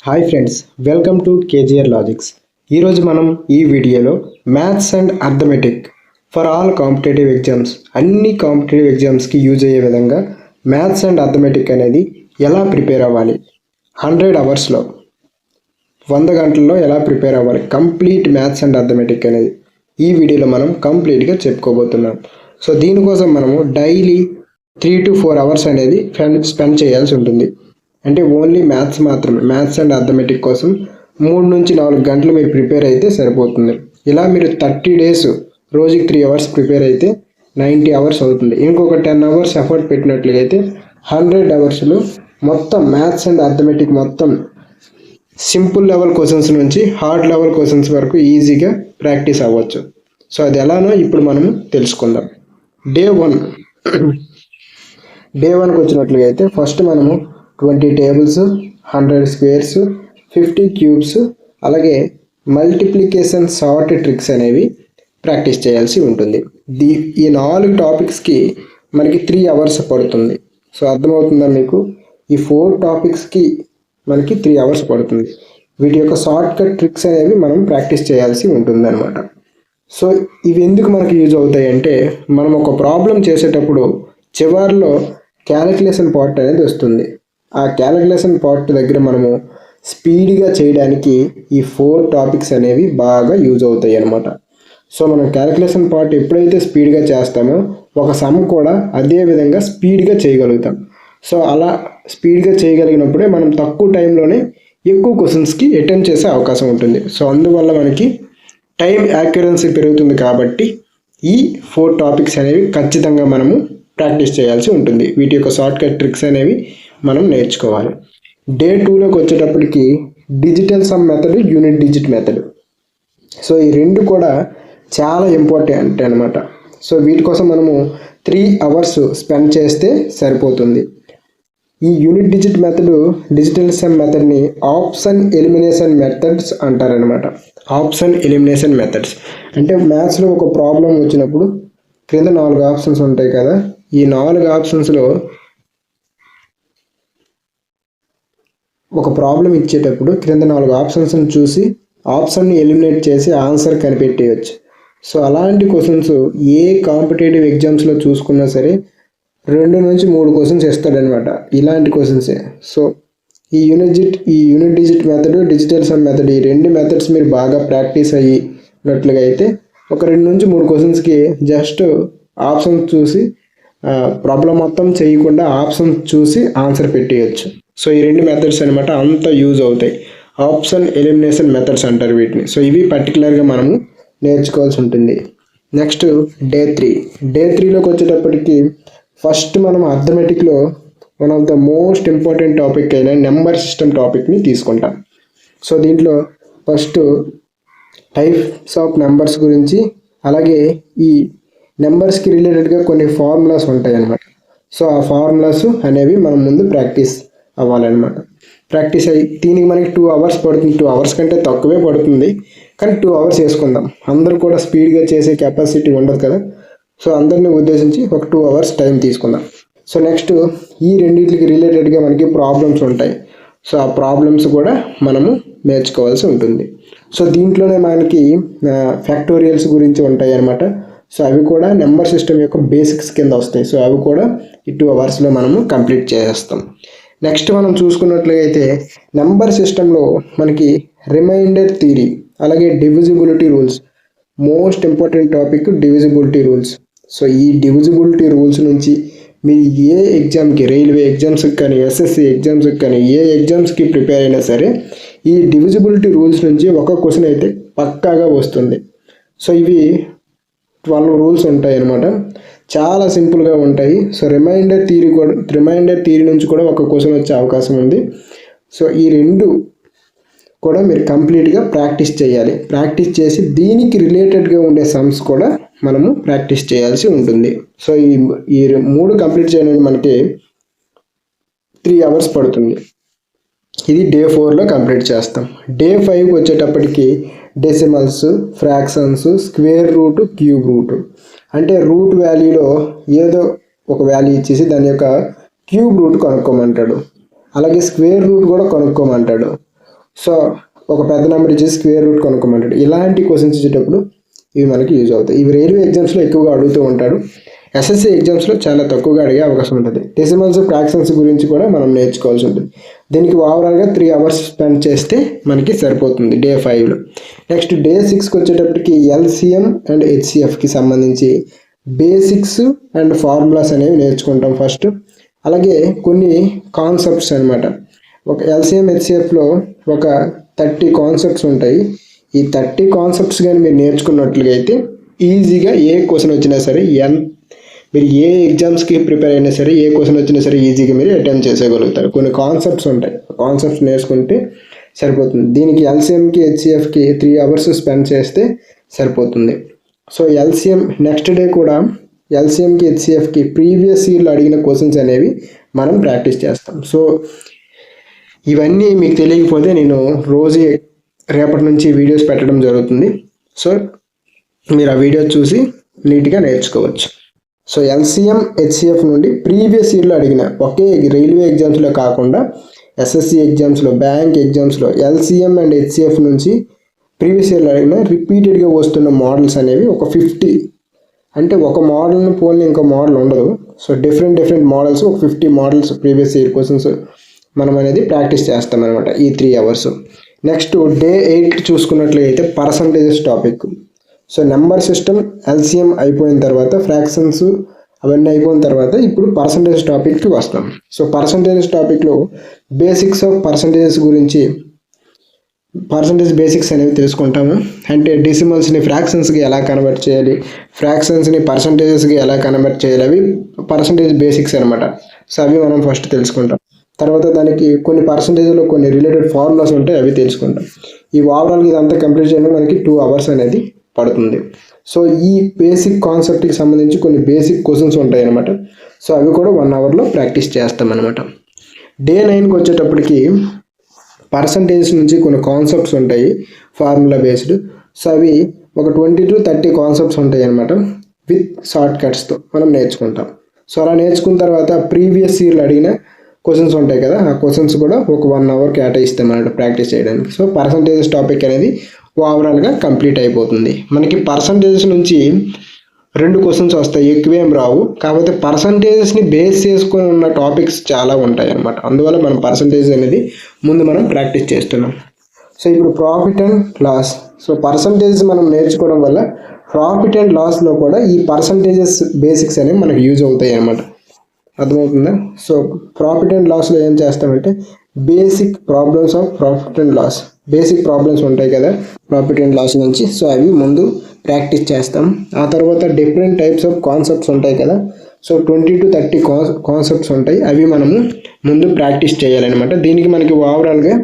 Hi friends, welcome to KGR logics. ఈరోజు మనం ఈ వీడియోలో maths and arithmetic for all competitive exams, అన్ని కాంపిటేటివ్ ఎగ్జామ్స్కి యూజ్ అయ్యే విధంగా మ్యాథ్స్ అండ్ అర్థమెటిక్ అనేది ఎలా ప్రిపేర్ అవ్వాలి, 100 అవర్స్లో 100 గంటల్లో ఎలా ప్రిపేర్ అవ్వాలి, కంప్లీట్ మ్యాథ్స్ అండ్ అర్థమెటిక్ అనేది ఈ వీడియోలో మనం కంప్లీట్గా చెప్పుకోబోతున్నాం. సో దీనికోసం మనము డైలీ 3 to 4 అవర్స్ అనేది స్పెండ్ చేయాల్సి ఉంటుంది. అంటే ఓన్లీ మ్యాథ్స్ మాత్రమే, మ్యాథ్స్ అండ్ అర్థమెటిక్ కోసం 3 నుంచి 4 గంటలు మీరు ప్రిపేర్ అయితే సరిపోతుంది. ఇలా మీరు 30 డేస్ రోజుకి 3 అవర్స్ ప్రిపేర్ అయితే 90 అవర్స్ అవుతుంది. ఇంకొక 10 అవర్స్ ఎఫర్ట్ పెట్టినట్లయితే 100 అవర్స్లో మొత్తం మ్యాథ్స్ అండ్ అర్థమెటిక్ మొత్తం సింపుల్ లెవెల్ క్వశ్చన్స్ నుంచి హార్డ్ లెవెల్ క్వశ్చన్స్ వరకు ఈజీగా ప్రాక్టీస్ అవ్వచ్చు. సో అది ఎలానో ఇప్పుడు మనము తెలుసుకుందాం. డే 1కి వచ్చినట్లయితే ఫస్ట్ మనము 20 టేబుల్స్, 100 స్క్వేర్స్, 50 క్యూబ్స్, అలాగే మల్టిప్లికేషన్ షార్ట్ ట్రిక్స్ అనేవి ప్రాక్టీస్ చేయాల్సి ఉంటుంది. ఈ 4 టాపిక్స్కి మనకి 3 అవర్స్ పడుతుంది. సో అర్థమవుతుందా మీకు? ఈ 4 టాపిక్స్కి మనకి 3 అవర్స్ పడుతుంది. వీటి యొక్క షార్ట్ కట్ ట్రిక్స్ అనేవి మనం ప్రాక్టీస్ చేయాల్సి ఉంటుంది అనమాట. సో ఇవి ఎందుకు మనకి యూజ్ అవుతాయి అంటే, మనం ఒక ప్రాబ్లం చేసేటప్పుడు చివరిలో క్యాలిక్యులేషన్ పార్ట్ అనేది వస్తుంది. ఆ క్యాలిక్యులేషన్ పార్ట్ దగ్గర మనము స్పీడ్గా చేయడానికి ఈ 4 టాపిక్స్ అనేవి బాగా యూజ్ అవుతాయి అన్నమాట. సో మనం క్యాలిక్యులేషన్ పార్ట్ ఎప్పుడైతే స్పీడ్గా చేస్తామో ఒక సమ్ కూడా అదే విధంగా స్పీడ్గా చేయగలుగుతాం. సో అలా స్పీడ్గా చేయగలిగినప్పుడే మనం తక్కువ టైంలోనే ఎక్కువ క్వశ్చన్స్కి అటెంప్ట్ చేసే అవకాశం ఉంటుంది. సో అందువల్ల మనకి టైం యాక్యురసీ పెరుగుతుంది. కాబట్టి ఈ 4 టాపిక్స్ అనేవి ఖచ్చితంగా మనము ప్రాక్టీస్ చేయాల్సి ఉంటుంది. వీటి యొక్క షార్ట్ కట్ ట్రిక్స్ అనేవి మనం నేర్చుకోవాలి. డే 2లోకి వచ్చేటప్పటికి digital sum method, unit digit method. So ఈ రెండు కూడా చాలా ఇంపార్టెంట్ అనమాట. సో వీటి కోసం మనము 3 అవర్స్ స్పెండ్ చేస్తే సరిపోతుంది. ఈ unit digit method, digital sum మెథడ్ని ఆప్షన్ ఎలిమినేషన్ మెథడ్స్ అంటారనమాట. ఆప్షన్ ఎలిమినేషన్ మెథడ్స్ అంటే మ్యాథ్స్లో ఒక ప్రాబ్లం వచ్చినప్పుడు క్రింద 4 ఆప్షన్స్ ఉంటాయి కదా. ఈ 4 ఆప్షన్స్లో ఒక ప్రాబ్లం ఇచ్చేటప్పుడు క్రింద 4 ఆప్షన్స్ని చూసి ఆప్షన్ని ఎలిమినేట్ చేసి ఆన్సర్ కనిపెట్టేయచ్చు. సో అలాంటి క్వశ్చన్స్ ఏ కాంపిటేటివ్ ఎగ్జామ్స్లో చూసుకున్నా సరే 2 నుంచి 3 క్వశ్చన్స్ ఇస్తాడనమాట. ఇలాంటి క్వశ్చన్సే. సో ఈ unit digit method, digital some method, ఈ 2 మెథడ్స్ మీరు బాగా ప్రాక్టీస్ అయ్యినట్లుగా అయితే ఒక 2 నుంచి 3 క్వశ్చన్స్కి జస్ట్ ఆప్షన్స్ చూసి ప్రాబ్లం మొత్తం చేయకుండా ఆప్షన్స్ చూసి ఆన్సర్ పెట్టేయచ్చు. సో ఈ 2 మెథడ్స్ అనమాట అంత యూజ్ అవుతాయి. ఆప్షన్ ఎలిమినేషన్ మెథడ్స్ అంటారు వీటిని. సో ఇవి పర్టికులర్గా మనము నేర్చుకోవాల్సి ఉంటుంది. నెక్స్ట్ డే 3లోకి వచ్చేటప్పటికి ఫస్ట్ మనం అర్థమెటిక్లో one of the most important topic అయిన నెంబర్ సిస్టమ్ టాపిక్ని తీసుకుంటాం. సో దీంట్లో ఫస్ట్ టైప్స్ ఆఫ్ నెంబర్స్ గురించి, అలాగే ఈ నెంబర్స్కి రిలేటెడ్గా కొన్ని ఫార్ములాస్ ఉంటాయి అన్నమాట. సో ఆ ఫార్ములాస్ అనేవి మనం ముందు ప్రాక్టీస్ అవ్వాలన్నమాట. ప్రాక్టీస్ అయ్యి దీనికి మనకి 2 అవర్స్ పడుతుంది. 2 అవర్స్ కంటే తక్కువే పడుతుంది, కానీ 2 అవర్స్ వేసుకుందాం. అందరూ కూడా స్పీడ్గా చేసే కెపాసిటీ ఉండదు కదా. సో అందరిని ఉద్దేశించి ఒక 2 అవర్స్ టైం తీసుకుందాం. సో నెక్స్ట్ ఈ రెండింటికి రిలేటెడ్గా మనకి ప్రాబ్లమ్స్ ఉంటాయి. సో ఆ ప్రాబ్లమ్స్ కూడా మనము నేర్చుకోవాల్సి ఉంటుంది. సో దీంట్లోనే మనకి ఫ్యాక్టోరియల్స్ గురించి ఉంటాయి అన్నమాట. సో అవి కూడా నెంబర్ సిస్టమ్ యొక్క బేసిక్స్ కింద వస్తాయి. సో అవి కూడా ఈ 2 అవర్స్లో మనము కంప్లీట్ చేసేస్తాం. నెక్స్ట్ మనం చూసుకున్నట్లయితే నెంబర్ సిస్టంలో మనకి రిమైండర్ థియరీ, అలాగే divisibility rules. Most important topic divisibility rules. So ఈ డివిజిబిలిటీ రూల్స్ నుంచి మీరు ఏ ఎగ్జామ్కి, రైల్వే ఎగ్జామ్స్కి కానీ, ఎస్ఎస్సి ఎగ్జామ్స్కి కానీ, ఏ ఎగ్జామ్స్కి ప్రిపేర్ అయినా సరే ఈ డివిజిబిలిటీ రూల్స్ నుంచి ఒక క్వశ్చన్ అయితే పక్కాగా వస్తుంది. సో ఇవి 12 రూల్స్ ఉంటాయి అన్నమాట. చాలా సింపుల్గా ఉంటాయి. సో రిమైండర్ థియరీ నుంచి కూడా ఒక క్వశ్చన్ వచ్చే అవకాశం ఉంది. సో ఈ 2 కూడా మీరు కంప్లీట్గా ప్రాక్టీస్ చేయాలి. ప్రాక్టీస్ చేసి దీనికి రిలేటెడ్గా ఉండే సమ్స్ కూడా మనము ప్రాక్టీస్ చేయాల్సి ఉంటుంది. సో ఈ 3 కంప్లీట్ చేయడానికి మనకి 3 అవర్స్ పడుతుంది. ఇది డే 4లో కంప్లీట్ చేస్తాం. డే 5కి వచ్చేటప్పటికి decimals, fractions, square root, cube root. అంటే రూట్ వాల్యూలో ఏదో ఒక వాల్యూ ఇచ్చేసి దాని యొక్క క్యూబ్ రూట్ కనుక్కోమంటాడు. అలాగే స్క్వేర్ రూట్ కూడా కనుక్కోమంటాడు. సో ఒక పెద్ద నెంబర్ ఇచ్చేసి స్క్వేర్ రూట్ కనుక్కోమంటాడు. ఇలాంటి క్వశ్చన్స్ ఇచ్చేటప్పుడు ఇవి మనకి యూజ్ అవుతాయి. ఇవి రైల్వే ఎగ్జామ్స్లో ఎక్కువగా అడుగుతూ ఉంటాడు. ఎస్ఎస్సి ఎగ్జామ్స్లో చాలా తక్కువగా అడిగే అవకాశం ఉంటుంది. డెసిమల్స్ ఫ్రాక్షన్స్ గురించి కూడా మనం నేర్చుకోవాల్సి ఉంటుంది. దీనికి ఓవరాల్గా 3 hours స్పెండ్ చేస్తే మనకి సరిపోతుంది డే 5లో. నెక్స్ట్ డే 6కి వచ్చేటప్పటికి ఎల్సిఎం అండ్ హెచ్సిఎఫ్కి సంబంధించి బేసిక్స్ అండ్ ఫార్ములాస్ అనేవి నేర్చుకుంటాం ఫస్ట్. అలాగే కొన్ని కాన్సెప్ట్స్ అనమాట. ఒక ఎల్సిఎం హెచ్సిఎఫ్లో ఒక 30 కాన్సెప్ట్స్ ఉంటాయి. ఈ 30 కాన్సెప్ట్స్ కానీ మీరు నేర్చుకున్నట్లుగా అయితే ఈజీగా ఏ క్వశ్చన్ వచ్చినా సరే, మీరు ఏ ఎగ్జామ్స్కి ప్రిపేర్ అయినా సరే, ఏ క్వశ్చన్ వచ్చినా సరే ఈజీగా మీరు అటెంప్ట్ చేసేయగలుగుతారు. కొన్ని కాన్సెప్ట్స్ ఉంటాయి, కాన్సెప్ట్స్ నేర్చుకుంటే సరిపోతుంది. దీనికి ఎల్సిఎంకి హెచ్సిఎఫ్కి 3 hours స్పెండ్ చేస్తే సరిపోతుంది. సో ఎల్సిఎం నెక్స్ట్ డే కూడా ఎల్సిఎంకి హెచ్సిఎఫ్కి ప్రీవియస్ ఇయర్లో అడిగిన క్వశ్చన్స్ అనేవి మనం ప్రాక్టీస్ చేస్తాం. సో ఇవన్నీ మీకు తెలియకపోతే నేను రోజు రేపటి నుంచి వీడియోస్ పెట్టడం జరుగుతుంది. సో మీరు ఆ వీడియో చూసి నీట్గా నేర్చుకోవచ్చు. సో ఎల్సిఎం హెచ్సిఎఫ్ నుండి ప్రీవియస్ ఇయర్లో అడిగిన ఒకే రైల్వే ఎగ్జామ్స్లో కాకుండా ఎస్ఎస్సి ఎగ్జామ్స్లో, బ్యాంక్ ఎగ్జామ్స్లో ఎల్సిఎం అండ్ హెచ్సిఎఫ్ నుంచి ప్రీవియస్ ఇయర్లో అడిగిన రిపీటెడ్గా వస్తున్న మోడల్స్ అనేవి ఒక 50, అంటే ఒక మోడల్ని పోల్ని ఇంకో మోడల్ ఉండదు. సో డిఫరెంట్ మోడల్స్, ఒక 50 మోడల్స్ ప్రీవియస్ ఇయర్ క్వశ్చన్స్ మనం అనేది ప్రాక్టీస్ చేస్తాం అనమాట ఈ 3 hours. నెక్స్ట్ డే 8 చూసుకున్నట్లయితే percentages topic. So number system LCM అయిపోయిన తర్వాత, ఫ్రాక్షన్స్ అవన్నీ అయిపోయిన తర్వాత ఇప్పుడు పర్సంటేజ్ టాపిక్కి వస్తాం. సో పర్సంటేజెస్ టాపిక్లో బేసిక్స్ ఆఫ్ పర్సంటేజెస్ గురించి, పర్సంటేజ్ బేసిక్స్ అనేవి తెలుసుకుంటాము. అంటే డెసిమల్స్ని ఫ్రాక్షన్స్కి ఎలా కన్వర్ట్ చేయాలి, ఫ్రాక్షన్స్ని పర్సంటేజెస్కి ఎలా కన్వర్ట్ చేయాలి, అవి పర్సంటేజ్ బేసిక్స్ అనమాట. సో అవి మనం ఫస్ట్ తెలుసుకుంటాం. తర్వాత దానికి కొన్ని పర్సంటేజ్లో కొన్ని రిలేటెడ్ ఫార్ములాస్ ఉంటాయి, అవి తెలుసుకుంటాం. ఈ ఓవరాల్గా ఇదంతా కంప్లీట్ చేయడం మనకి 2 hours అనేది పడుతుంది. సో ఈ బేసిక్ కాన్సెప్ట్కి సంబంధించి కొన్ని బేసిక్ క్వశ్చన్స్ ఉంటాయి అనమాట. సో అవి కూడా 1 hourలో ప్రాక్టీస్ చేస్తాం అనమాట. డే 9కి వచ్చేటప్పటికి పర్సంటేజెస్ నుంచి కొన్ని కాన్సెప్ట్స్ ఉంటాయి ఫార్ములా బేస్డ్. సో అవి ఒక 20 to 30 కాన్సెప్ట్స్ ఉంటాయి అనమాట. విత్ షార్ట్ కట్స్తో మనం నేర్చుకుంటాం. సో అలా నేర్చుకున్న తర్వాత ప్రీవియస్ ఇయర్లో అడిగిన క్వశ్చన్స్ ఉంటాయి కదా, ఆ క్వశ్చన్స్ కూడా ఒక 1 hour కేటాయిస్తాం అన్నమాట ప్రాక్టీస్ చేయడానికి. సో పర్సంటేజెస్ టాపిక్ అనేది ఓవరాల్గా కంప్లీట్ అయిపోతుంది. మనకి పర్సంటేజెస్ నుంచి 2 క్వశ్చన్స్ వస్తాయి, ఎక్కువేం రావు. కాకపోతే పర్సంటేజెస్ని బేస్ చేసుకొని ఉన్న టాపిక్స్ చాలా ఉంటాయి అన్నమాట. అందువల్ల మనం పర్సంటేజ్ అనేది ముందు మనం ప్రాక్టీస్ చేస్తున్నాం. సో ఇప్పుడు profit and loss. So percentages మనం నేర్చుకోవడం వల్ల ప్రాఫిట్ అండ్ లాస్లో కూడా ఈ పర్సంటేజెస్ బేసిక్స్ అనేవి మనకు యూజ్ అవుతాయి అన్నమాట. అర్థమవుతుందా? సో ప్రాఫిట్ అండ్ లాస్లో ఏం చేస్తామంటే basic problems of profit and loss, basic problems ఉంటాయి కదా ప్రాఫిట్ అండ్ లాస్ నుంచి. సో అవి ముందు ప్రాక్టీస్ చేస్తాం. ఆ తర్వాత డిఫరెంట్ టైప్స్ ఆఫ్ కాన్సెప్ట్స్ ఉంటాయి కదా. సో 20 to 30 కాన్సెప్ట్స్ ఉంటాయి, అవి మనము ముందు ప్రాక్టీస్ చేయాలన్నమాట. దీనికి మనకి ఓవరాల్గా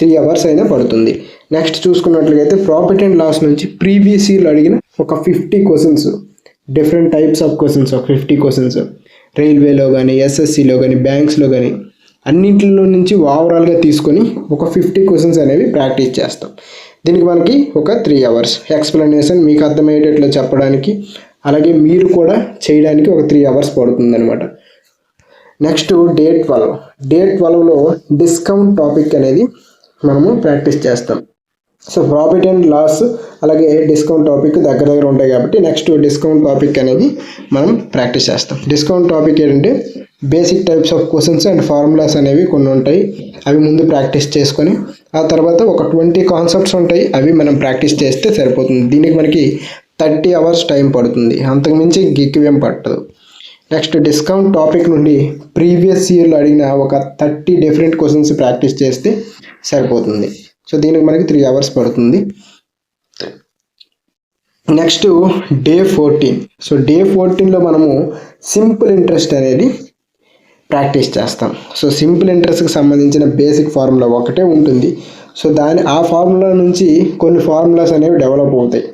3 hours అయినా పడుతుంది. నెక్స్ట్ చూసుకున్నట్లయితే ప్రాఫిట్ అండ్ లాస్ నుంచి ప్రీవియస్ ఇయర్లో అడిగిన ఒక 50 questions, different types of questions, ఒక 50 క్వశ్చన్స్ రైల్వేలో కానీ, ఎస్ఎస్సిలో కానీ, బ్యాంక్స్లో కానీ అన్నింటిలో నుంచి ఓవరాల్గా తీసుకొని ఒక 50 క్వశ్చన్స్ అనేవి ప్రాక్టీస్ చేస్తాం. దీనికి మనకి ఒక 3 hours ఎక్స్ప్లెనేషన్ మీకు అర్థమయ్యేటట్లు చెప్పడానికి, అలాగే మీరు కూడా చేయడానికి ఒక 3 hours పడుతుంది అనమాట. Next day 12. డే 12లో డిస్కౌంట్ టాపిక్ అనేది మనము ప్రాక్టీస్ చేస్తాం. సో ప్రాఫిట్ అండ్ లాస్ అలాగే డిస్కౌంట్ టాపిక్ దగ్గర ఉంటాయి కాబట్టి నెక్స్ట్ డిస్కౌంట్ టాపిక్ అనేది మనం ప్రాక్టీస్ చేస్తాం. డిస్కౌంట్ టాపిక్ ఏంటంటే basic types of questions and formulas అనేవి కొన్ని ఉంటాయి, అవి ముందు ప్రాక్టీస్ చేసుకొని ఆ తర్వాత ఒక 20 కాన్సెప్ట్స్ ఉంటాయి, అవి మనం ప్రాక్టీస్ చేస్తే సరిపోతుంది. దీనికి మనకి 30 hours టైం పడుతుంది, అంతకుమించి ఎక్కువేం పట్టదు. నెక్స్ట్ డిస్కౌంట్ టాపిక్ నుండి ప్రీవియస్ ఇయర్లో అడిగిన ఒక 30 డిఫరెంట్ క్వశ్చన్స్ ప్రాక్టీస్ చేస్తే సరిపోతుంది. సో దీనికి మనకి 3 hours పడుతుంది. Next day 14. సో డే 14లో మనము సింపుల్ ఇంట్రెస్ట్ అనేది ప్రాక్టీస్ చేస్తాం. సో సింపుల్ ఇంట్రెస్ట్కి సంబంధించిన బేసిక్ ఫార్ములా ఒకటే ఉంటుంది. సో ఆ ఫార్ములా నుంచి కొన్ని ఫార్ములాస్ అనేవి డెవలప్ అవుతాయి.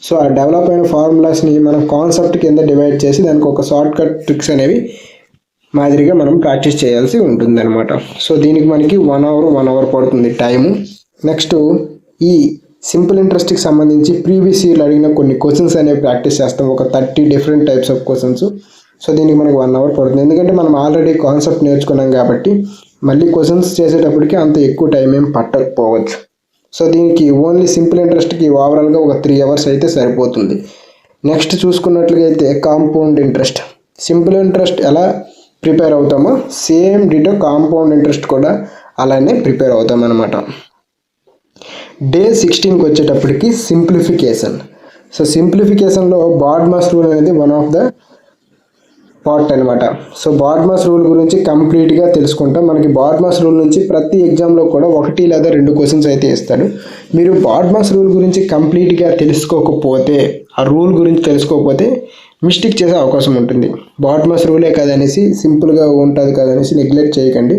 సో ఆ డెవలప్ అయిన ఫార్ములాస్ని మనం కాన్సెప్ట్ కింద డివైడ్ చేసి దానికి ఒక షార్ట్ కట్ ట్రిక్స్ అనేవి మాదిరిగా మనం ప్రాక్టీస్ చేయాల్సి ఉంటుంది అనమాట. సో దీనికి మనకి 1 hour పడుతుంది టైము. నెక్స్ట్ ఈ సింపుల్ ఇంట్రెస్ట్కి సంబంధించి ప్రీవియస్ ఇయర్లో అడిగిన కొన్ని క్వశ్చన్స్ అనేవి ప్రాక్టీస్ చేస్తాం, ఒక 30 different types of questions. So దీనికి మనకి 1 hour పడుతుంది, ఎందుకంటే మనం ఆల్రెడీ కాన్సెప్ట్ నేర్చుకున్నాం కాబట్టి మళ్ళీ క్వశ్చన్స్ చేసేటప్పటికి అంత ఎక్కువ టైం ఏం పట్టకపోవచ్చు. సో దీనికి ఓన్లీ సింపుల్ ఇంట్రెస్ట్కి ఓవరాల్గా ఒక 3 అవర్స్ అయితే సరిపోతుంది. నెక్స్ట్ చూసుకున్నట్లుగా అయితే కాంపౌండ్ ఇంట్రెస్ట్. సింపుల్ ఇంట్రెస్ట్ ఎలా ప్రిపేర్ అవుతామో సేమ్ డిటో కాంపౌండ్ ఇంట్రెస్ట్ కూడా అలానే ప్రిపేర్ అవుతాం అనమాట. డే 16కి వచ్చేటప్పటికి సింప్లిఫికేషన్. సో సింప్లిఫికేషన్లో బాడ్మాస్ రూల్ అనేది వన్ ఆఫ్ ద పార్ట్ అనమాట. సో బాడ్మాస్ రూల్ గురించి కంప్లీట్గా తెలుసుకుంటాం. మనకి బాడ్మాస్ రూల్ నుంచి ప్రతి ఎగ్జామ్లో కూడా 1 లేదా 2 క్వశ్చన్స్ అయితే ఇస్తాడు. మీరు బాడ్మాస్ రూల్ గురించి కంప్లీట్గా తెలుసుకోకపోతే, ఆ రూల్ గురించి తెలుసుకోకపోతే మిస్టేక్ చేసే అవకాశం ఉంటుంది. బాడ్మాస్ రూలే కదనేసి సింపుల్గా ఉంటుంది కదనేసి నెగ్లెక్ట్ చేయకండి.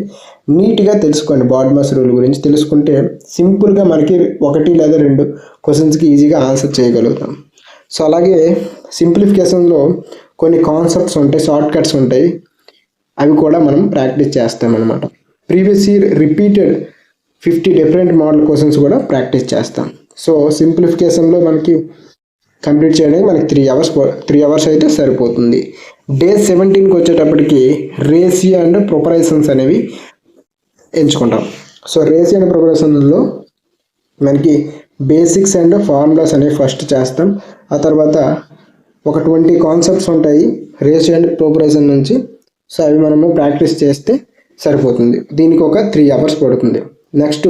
నీట్గా తెలుసుకోండి. బాడ్మాస్ రూల్ గురించి తెలుసుకుంటే సింపుల్గా మనకి 1 లేదా 2 క్వశ్చన్స్కి ఈజీగా ఆన్సర్ చేయగలుగుతాం. సో అలాగే సింప్లిఫికేషన్లో కొన్ని కాన్సెప్ట్స్ ఉంటాయి, షార్ట్ కట్స్ ఉంటాయి, అవి కూడా మనం ప్రాక్టీస్ చేస్తామన్నమాట. Previous year repeated 50 different model questions కూడా ప్రాక్టీస్ చేస్తాం. సో సింప్లిఫికేషన్లో మనకి కంప్లీట్ చేయడానికి మనకి 3 అవర్స్ అయితే సరిపోతుంది. డే 17కి వచ్చేటప్పటికి రేషియో అండ్ ప్రొపరేషన్స్ అనేవి ఎంచుకుంటాం. సో రేషియో అండ్ ప్రొపరేషన్లో మనకి బేసిక్స్ అండ్ ఫార్ములాస్ అనేవి ఫస్ట్ చేస్తాం. ఆ తర్వాత ఒక 20 కాన్సెప్ట్స్ ఉంటాయి రేషియో అండ్ ప్రొపరేషన్ నుంచి. సో అవి మనము ప్రాక్టీస్ చేస్తే సరిపోతుంది. దీనికి ఒక 3 అవర్స్ పడుతుంది. నెక్స్ట్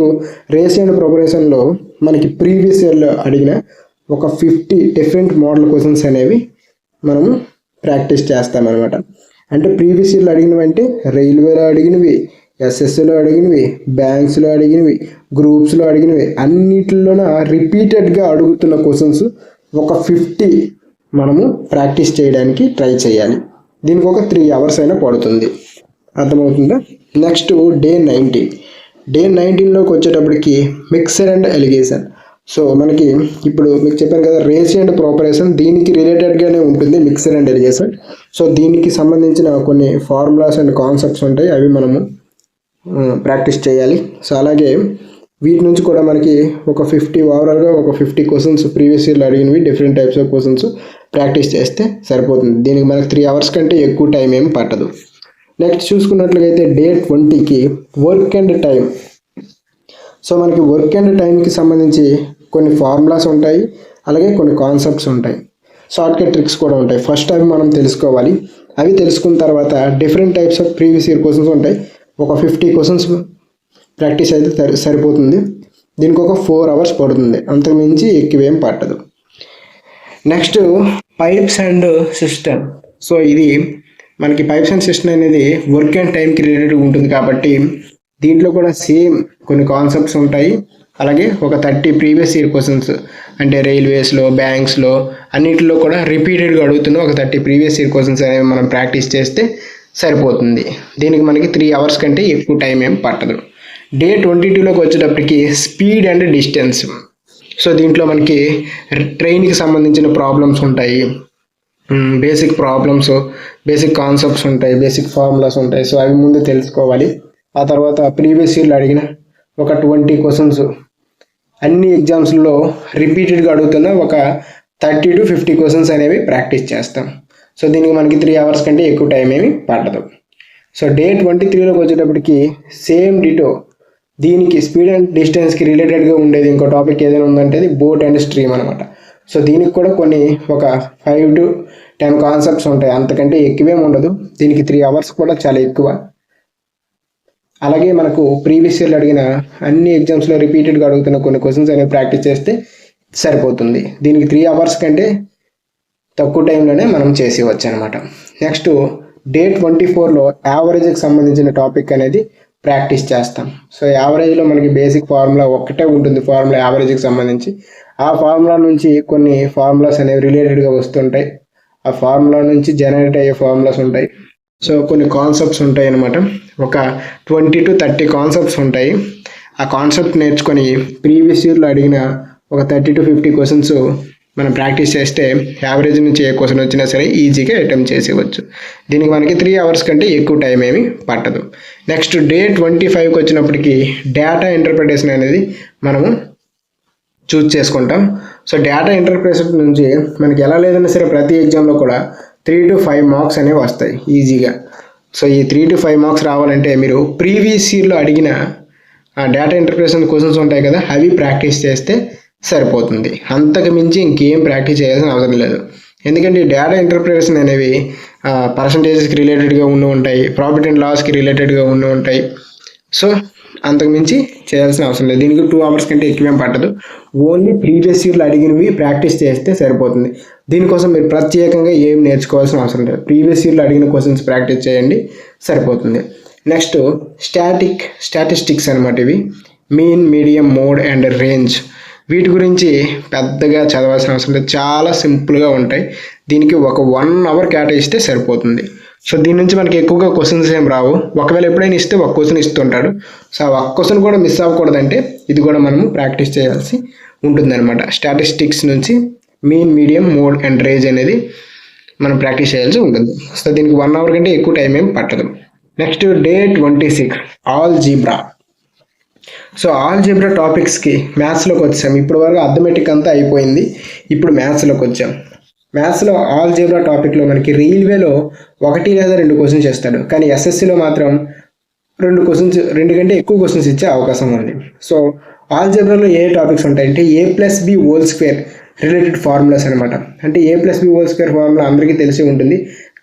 రేషియో అండ్ ప్రొపరేషన్లో మనకి ప్రీవియస్ ఇయర్లో అడిగిన ఒక 50 డిఫరెంట్ మోడల్ క్వశ్చన్స్ అనేవి మనము ప్రాక్టీస్ చేస్తామన్నమాట. అంటే ప్రీవియస్ ఇయర్లో అడిగినవి అంటే రైల్వేలో అడిగినవి, ఎస్ఎస్లో అడిగినవి, బ్యాంక్స్లో అడిగినవి, గ్రూప్స్లో అడిగినవి, అన్నిటిలోన రిపీటెడ్గా అడుగుతున్న క్వశ్చన్స్ ఒక 50 మనము ప్రాక్టీస్ చేయడానికి ట్రై చేయాలి. దీనికి ఒక 3 అవర్స్ అయినా పడుతుంది. అర్థమవుతుందా? నెక్స్ట్ డే 19లోకి వచ్చేటప్పటికి మిక్సర్ అండ్ ఎలిగేషన్. సో మనకి ఇప్పుడు మీకు చెప్పాను కదా, రేషియో అండ్ ప్రొపరేషన్ దీనికి రిలేటెడ్గానే ఉంటుంది మిక్సర్ అండ్ ఎలిగేషన్. సో దీనికి సంబంధించిన కొన్ని ఫార్ములాస్ అండ్ కాన్సెప్ట్స్ ఉంటాయి, అవి మనము ప్రాక్టీస్ చేయాలి. సో అలాగే వీటి నుంచి కూడా మనకి ఒక 50 ఓవరాల్గా ఒక 50 క్వశ్చన్స్ ప్రీవియస్ ఇయర్లో అడిగినవి different types of questions practice చేస్తే సరిపోతుంది. దీనికి మనకి 3 అవర్స్ కంటే ఎక్కువ టైం ఏమి పట్టదు. నెక్స్ట్ చూసుకున్నట్లయితే డే 20కి వర్క్ అండ్ టైం. సో మనకి వర్క్ అండ్ టైంకి సంబంధించి కొన్ని ఫార్ములాస్ ఉంటాయి, అలాగే కొన్ని కాన్సెప్ట్స్ ఉంటాయి, షార్ట్కట్ ట్రిక్స్ కూడా ఉంటాయి. ఫస్ట్ అవి మనం తెలుసుకోవాలి. అవి తెలుసుకున్న తర్వాత different types of previous year questions ఉంటాయి. ఒక 50 క్వశ్చన్స్ ప్రాక్టీస్ అయితే సరిపోతుంది. దీనికి ఒక 4 అవర్స్ పడుతుంది, అంతకుమించి ఎక్కువేం పట్టదు. Next pipes and system. So ఇది మనకి పైప్స్ అండ్ సిస్టమ్ అనేది వర్క్ అండ్ టైంకి రిలేటెడ్ ఉంటుంది కాబట్టి దీంట్లో కూడా సేమ్ కొన్ని కాన్సెప్ట్స్ ఉంటాయి. అలాగే ఒక 30 ప్రీవియస్ ఇయర్ క్వశ్చన్స్, అంటే రైల్వేస్లో, బ్యాంక్స్లో అన్నింటిలో కూడా రిపీటెడ్గా అడుగుతున్న ఒక 30 ప్రీవియస్ ఇయర్ క్వశ్చన్స్ అనేవి మనం ప్రాక్టీస్ చేస్తే సరిపోతుంది. దీనికి మనకి 3 అవర్స్ కంటే ఎక్కువ టైం ఏం పట్టదు. డే 22లోకి వచ్చేటప్పటికి స్పీడ్ అండ్ డిస్టెన్స్. సో దీంట్లో మనకి ట్రైన్కి సంబంధించిన ప్రాబ్లమ్స్ ఉంటాయి, బేసిక్ ప్రాబ్లమ్స్, బేసిక్ కాన్సెప్ట్స్ ఉంటాయి, బేసిక్ ఫార్ములాస్ ఉంటాయి. సో అవి ముందు తెలుసుకోవాలి. ఆ తర్వాత ప్రీవియస్ ఇయర్లో అడిగిన ఒక 20 క్వశ్చన్స్ అన్ని ఎగ్జామ్స్లో రిపీటెడ్గా అడుగుతున్న ఒక 30 to 50 క్వశ్చన్స్ అనేవి ప్రాక్టీస్ చేస్తాం. సో దీనికి మనకి 3 అవర్స్ కంటే ఎక్కువ టైం ఏమి పట్టదు. సో డే 23లోకి వచ్చేటప్పటికి సేమ్ డిటో దీనికి స్పీడ్ అండ్ డిస్టెన్స్కి రిలేటెడ్గా ఉండేది ఇంకో టాపిక్ ఏదైనా ఉందంటే అది బోట్ అండ్ స్ట్రీమ్ అనమాట. సో దీనికి కూడా కొన్ని ఒక 5 to 10 కాన్సెప్ట్స్ ఉంటాయి, అంతకంటే ఎక్కువేం ఉండదు. దీనికి 3 అవర్స్ కూడా చాలా ఎక్కువ. అలాగే మనకు ప్రీవియస్ ఇయర్లో అడిగిన అన్ని ఎగ్జామ్స్లో రిపీటెడ్గా అడుగుతున్న కొన్ని క్వశ్చన్స్ అనేవి ప్రాక్టీస్ చేస్తే సరిపోతుంది. దీనికి 3 అవర్స్ కంటే తక్కువ టైంలోనే మనం చేసేవచ్చు అనమాట. నెక్స్ట్ డే 24లో యావరేజ్కి సంబంధించిన టాపిక్ అనేది ప్రాక్టీస్ చేస్తాం. సో యావరేజ్లో మనకి బేసిక్ ఫార్ములా ఒక్కటే ఉంటుంది, ఫార్ములా యావరేజ్కి సంబంధించి. ఆ ఫార్ములా నుంచి కొన్ని ఫార్ములాస్ అనేవి రిలేటెడ్గా వస్తుంటాయి, ఆ ఫార్ములా నుంచి జనరేట్ అయ్యే ఫార్ములాస్ ఉంటాయి. సో కొన్ని కాన్సెప్ట్స్ ఉంటాయి అన్నమాట. ఒక 20 to 30 కాన్సెప్ట్స్ ఉంటాయి. ఆ కాన్సెప్ట్ నేర్చుకొని ప్రీవియస్ ఇయర్లో అడిగిన ఒక 30 to 50 క్వశ్చన్స్ మనం ప్రాక్టీస్ చేస్తే యావరేజ్ నుంచి ఏ క్వశ్చన్ వచ్చినా సరే ఈజీగా అటెంప్ట్ చేసేవచ్చు. దీనికి మనకి 3 అవర్స్ కంటే ఎక్కువ టైం ఏమి పట్టదు. నెక్స్ట్ డే 25కి వచ్చినప్పటికి డేటా ఇంటర్ప్రిటేషన్ అనేది మనము చూస్ చేసుకుంటాం. సో డేటా ఇంటర్ప్రిటేషన్ నుంచి మనకి ఎలా లేదన్నా సరే ప్రతి ఎగ్జామ్లో కూడా 3 to 5 మార్క్స్ అనేవి వస్తాయి ఈజీగా. సో ఈ 3 to 5 మార్క్స్ రావాలంటే మీరు ప్రీవియస్ ఇయర్లో అడిగిన డేటా ఇంటర్ప్రిటేషన్ క్వశ్చన్స్ ఉంటాయి కదా, అవి ప్రాక్టీస్ చేస్తే సరిపోతుంది. అంతకు మించి ఇంకేం ప్రాక్టీస్ చేయాల్సిన అవసరం లేదు. ఎందుకంటే డేటా ఇంటర్ప్రిటేషన్ అనేవి పర్సంటేజెస్కి రిలేటెడ్గా ఉండి ఉంటాయి, ప్రాఫిట్ అండ్ లాస్కి రిలేటెడ్గా ఉండి ఉంటాయి. సో అంతకు మించి చేయాల్సిన అవసరం లేదు. దీనికి 2 hours కంటే ఎక్కువేం పట్టదు. ఓన్లీ ప్రీవియస్ ఇయర్లో అడిగినవి ప్రాక్టీస్ చేస్తే సరిపోతుంది. దీనికోసం మీరు ప్రత్యేకంగా ఏం నేర్చుకోవాల్సిన అవసరం లేదు. ప్రీవియస్ ఇయర్లో అడిగిన క్వశ్చన్స్ ప్రాక్టీస్ చేయండి, సరిపోతుంది. నెక్స్ట్ స్టాటిస్టిక్స్ అనమాట. ఇవి mean, medium, mode and range. వీటి గురించి పెద్దగా చదవాల్సిన అవసరం లేదు, చాలా సింపుల్గా ఉంటాయి. దీనికి ఒక 1 hour కేటాయిస్తే సరిపోతుంది. సో దీని నుంచి మనకి ఎక్కువగా క్వశ్చన్స్ ఏం రావు. ఒకవేళ ఎప్పుడైనా ఇస్తే ఒక క్వశ్చన్ ఇస్తుంటాడు. సో ఆ ఒక్క క్వశ్చన్ కూడా మిస్ అవ్వకూడదంటే ఇది కూడా మనము ప్రాక్టీస్ చేయాల్సి ఉంటుందన్నమాట. స్టాటిస్టిక్స్ నుంచి mean, medium, mode and range అనేది మనం ప్రాక్టీస్ చేయాల్సి ఉంటుంది. సో దీనికి 1 hour కంటే ఎక్కువ టైం ఏం పట్టదు. Next day 26 algebra. So algebra టాపిక్స్కి మ్యాథ్స్లోకి వచ్చాం. ఇప్పుడు వరకు అర్థమెటిక్ అంతా అయిపోయింది, ఇప్పుడు మ్యాథ్స్లోకి వచ్చాం. మ్యాథ్స్లో ఆల్జీబ్రా టాపిక్లో మనకి రైల్వేలో 1 లేదా 2 క్వశ్చన్స్ ఇస్తాడు, కానీ ఎస్ఎస్సిలో మాత్రం 2 కంటే ఎక్కువ క్వశ్చన్స్ ఇచ్చే అవకాశం ఉంది. సో ఆల్జీబ్రాలో ఏ టాపిక్స్ ఉంటాయంటే a+b² రిలేటెడ్ ఫార్ములాస్ అనమాట. అంటే a+b² ఫార్ములా అందరికీ తెలిసి ఉంటుంది,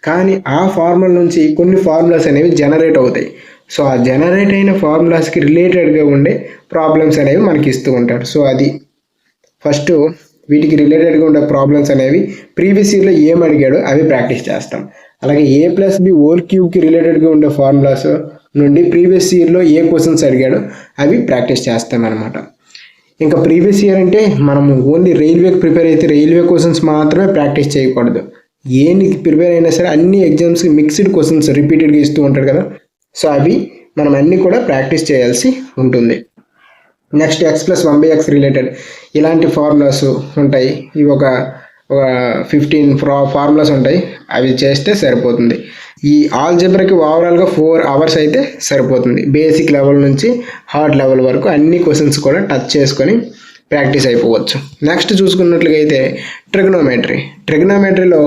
కానీ ఆ ఫార్ములా నుంచి కొన్ని ఫార్ములాస్ అనేవి జనరేట్ అవుతాయి. సో ఆ జనరేట్ అయిన ఫార్ములాస్కి రిలేటెడ్గా ఉండే ప్రాబ్లమ్స్ అనేవి మనకి ఇస్తూ ఉంటాడు. సో అది ఫస్ట్ వీటికి రిలేటెడ్గా ఉండే ప్రాబ్లమ్స్ అనేవి ప్రీవియస్ ఇయర్లో ఏం అడిగాడో అవి ప్రాక్టీస్ చేస్తాం. అలాగే a+b³ రిలేటెడ్గా ఉండే ఫార్ములాస్ నుండి ప్రీవియస్ ఇయర్లో ఏ క్వశ్చన్స్ అడిగాడో అవి ప్రాక్టీస్ చేస్తాం అనమాట. ఇంకా ప్రీవియస్ ఇయర్ అంటే మనము ఓన్లీ రైల్వేకి ప్రిపేర్ అయితే రైల్వే క్వశ్చన్స్ మాత్రమే ప్రాక్టీస్ చేయకూడదు. ఏనికి ప్రిపేర్ అయినా సరే అన్ని ఎగ్జామ్స్కి మిక్స్డ్ క్వశ్చన్స్ రిపీటెడ్గా ఇస్తూ ఉంటాడు కదా, సో అవి మనం అన్నీ కూడా ప్రాక్టీస్ చేయాల్సి ఉంటుంది. నెక్స్ట్ x+1/x రిలేటెడ్ ఇలాంటి ఫార్ములాస్ ఉంటాయి. ఇవి ఒక 15 ఫార్ములాస్ ఉంటాయి, అవి చేస్తే సరిపోతుంది. ఈ ఆల్జీబ్రాకి ఓవరాల్గా 4 hours అయితే సరిపోతుంది. బేసిక్ లెవెల్ నుంచి హార్డ్ లెవెల్ వరకు అన్ని క్వశ్చన్స్ కూడా టచ్ చేసుకొని ప్రాక్టీస్ అయిపోవచ్చు. నెక్స్ట్ చూసుకున్నట్లయితే ట్రిగ్నోమెట్రీలో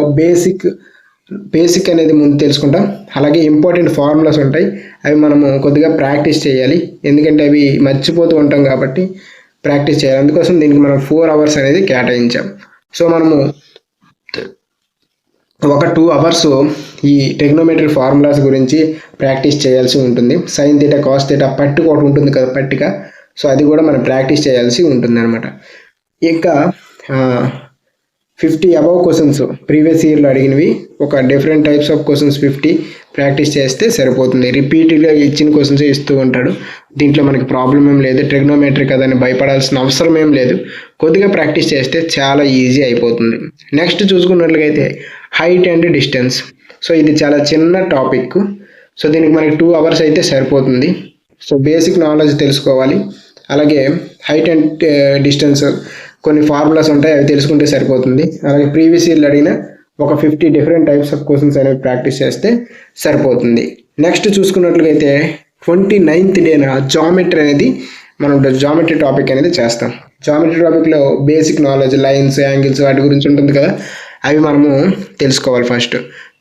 బేసిక్ అనేది ముందు తెలుసుకుంటాం. అలాగే ఇంపార్టెంట్ ఫార్ములాస్ ఉంటాయి, అవి మనము కొద్దిగా ప్రాక్టీస్ చేయాలి. ఎందుకంటే అవి మర్చిపోతూ ఉంటాం కాబట్టి ప్రాక్టీస్ చేయాలి. అందుకోసం దీనికి మనం 4 hours అనేది కేటాయించాం. సో మనము ఒక 2 hours ఈ ట్రిగ్నోమెట్రీ ఫార్ములాస్ గురించి ప్రాక్టీస్ చేయాల్సి ఉంటుంది. సైన్ థీటా, కాస్ థీటా పట్టిక ఒకటి ఉంటుంది కదా, పట్టిక. సో అది కూడా మనం ప్రాక్టీస్ చేయాల్సి ఉంటుంది అనమాట. ఇంకా 50 above క్వశ్చన్స్ ప్రీవియస్ ఇయర్లో అడిగినవి, ఒక different types of questions 50 practice చేస్తే సరిపోతుంది. రిపీటెడ్గా ఇచ్చిన క్వశ్చన్స్ ఇస్తూ ఉంటాడు. దీంట్లో మనకి ప్రాబ్లం ఏం లేదు, ట్రిగ్నోమెట్రీ కదా అని భయపడాల్సిన అవసరం ఏం లేదు. కొద్దిగా ప్రాక్టీస్ చేస్తే చాలా ఈజీ అయిపోతుంది. నెక్స్ట్ చూసుకున్నట్లయితే హైట్ అండ్ డిస్టెన్స్. సో ఇది చాలా చిన్న టాపిక్. సో దీనికి మనకి 2 hours అయితే సరిపోతుంది. సో బేసిక్ నాలెడ్జ్ తెలుసుకోవాలి. అలాగే హైట్ అండ్ డిస్టెన్స్ కొన్ని ఫార్ములాస్ ఉంటాయి, అవి తెలుసుకుంటే సరిపోతుంది. అలాగే ప్రీవియస్ ఇయర్లో అడిగిన ఒక 50 డిఫరెంట్ టైప్స్ ఆఫ్ క్వశ్చన్స్ అనేవి ప్రాక్టీస్ చేస్తే సరిపోతుంది. నెక్స్ట్ చూసుకున్నట్లయితే 29th డేన జామెట్రీ అనేది మనం జామెట్రీ టాపిక్ అనేది చేస్తాం. జామెట్రీ టాపిక్లో బేసిక్ నాలెడ్జ్, లైన్స్, యాంగిల్స్ వాటి గురించి ఉంటుంది కదా, అవి మనము తెలుసుకోవాలి. ఫస్ట్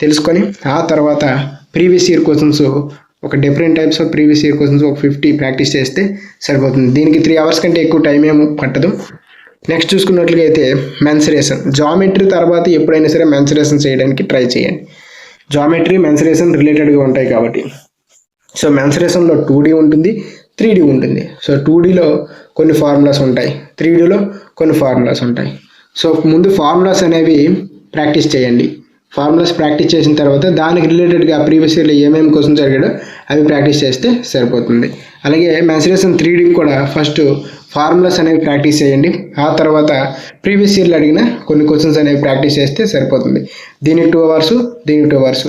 తెలుసుకొని ఆ తర్వాత ప్రీవియస్ ఇయర్ క్వశ్చన్స్, ఒక different types of previous year questions ఒక 50 ప్రాక్టీస్ చేస్తే సరిపోతుంది. దీనికి 3 hours కంటే ఎక్కువ టైం ఏమో పట్టదు. నెక్స్ట్ చూసుకున్నట్లయితే మెన్సురేషన్. జామెట్రీ తర్వాత ఎప్పుడైనా సరే మెన్సురేషన్ చేయడానికి ట్రై చేయండి. జామెట్రీ, మెన్సురేషన్ రిలేటెడ్గా ఉంటాయి కాబట్టి. సో మెన్సురేషన్లో 2D ఉంటుంది, 3D ఉంటుంది. సో 2Dలో కొన్ని ఫార్ములాస్ ఉంటాయి, 3Dలో కొన్ని ఫార్ములాస్ ఉంటాయి. సో ముందు ఫార్ములాస్ అనేవి ప్రాక్టీస్ చేయండి. ఫార్ములాస్ ప్రాక్టీస్ చేసిన తర్వాత దానికి రిలేటెడ్గా ప్రీవియస్ ఇయర్లో ఏమేమి క్వశ్చన్స్ జరిగాడో అవి ప్రాక్టీస్ చేస్తే సరిపోతుంది. అలాగే మెన్సురేషన్ 3D కూడా ఫస్ట్ ఫార్ములాస్ అనేవి ప్రాక్టీస్ చేయండి. ఆ తర్వాత ప్రీవియస్ ఇయర్లో అడిగిన కొన్ని క్వశ్చన్స్ అనేవి ప్రాక్టీస్ చేస్తే సరిపోతుంది. దీనికి 2 hours, దీనికి 2 hours.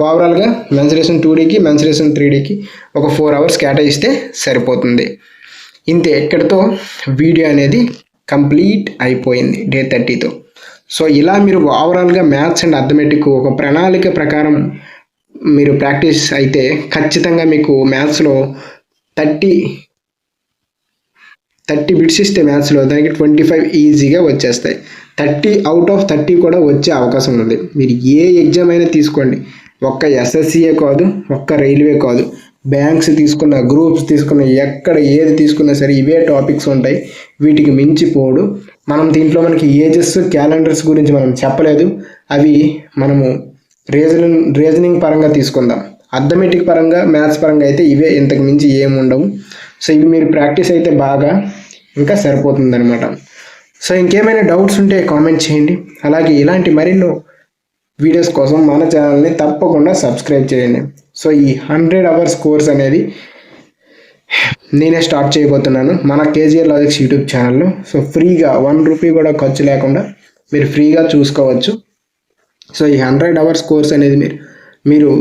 ఓవరాల్గా మెన్సురేషన్ 2Dకి, మెన్సురేషన్ 3Dకి ఒక 4 hours కేటాయిస్తే సరిపోతుంది. ఇంతే, ఇక్కడితో వీడియో అనేది కంప్లీట్ అయిపోయింది డే 30తో. సో ఇలా మీరు ఓవరాల్గా మ్యాథ్స్ అండ్ అర్థమెటిక్ ఒక ప్రణాళిక ప్రకారం మీరు ప్రాక్టీస్ అయితే ఖచ్చితంగా మీకు మ్యాథ్స్లో 30 బిట్స్ ఇస్తే మ్యాథ్స్లో దానికి 25 ఈజీగా వచ్చేస్తాయి. 30 out of 30 కూడా వచ్చే అవకాశం ఉంది. మీరు ఏ ఎగ్జామ్ అయినా తీసుకోండి, ఒక్క ఎస్ఎస్సియే కాదు, ఒక్క రైల్వే కాదు, బ్యాంక్స్ తీసుకున్న, గ్రూప్స్ తీసుకున్న, ఎక్కడ ఏది తీసుకున్నా సరే ఇవే టాపిక్స్ ఉంటాయి. వీటికి మించిపోడు. మనం దీంట్లో మనకి ఏజెస్, క్యాలెండర్స్ గురించి మనం చెప్పలేదు. అవి మనము రీజనింగ్ పరంగా తీసుకుందాం. అర్థమెటిక్ పరంగా, మ్యాథ్స్ పరంగా అయితే ఇవే, ఇంతకు మించి ఏమి ఉండవు. సో ఇవి మీరు ప్రాక్టీస్ అయితే బాగా ఇంకా సరిపోతుంది అనమాట. సో ఇంకేమైనా డౌట్స్ ఉంటే కామెంట్ చేయండి. అలాగే ఇలాంటి మరెన్నో వీడియోస్ కోసం మన ఛానల్ని తప్పకుండా సబ్స్క్రైబ్ చేయండి. సో ఈ 100 అవర్స్ కోర్స్ అనేది నేనే స్టార్ట్ చేయబోతున్నాను మన కేజీఆర్ లాజిక్స్ యూట్యూబ్ ఛానల్లో. సో ఫ్రీగా 1 రూపీ కూడా ఖర్చు లేకుండా మీరు ఫ్రీగా చూసుకోవచ్చు. సో ఈ 100 అవర్స్ కోర్స్ అనేది మీరు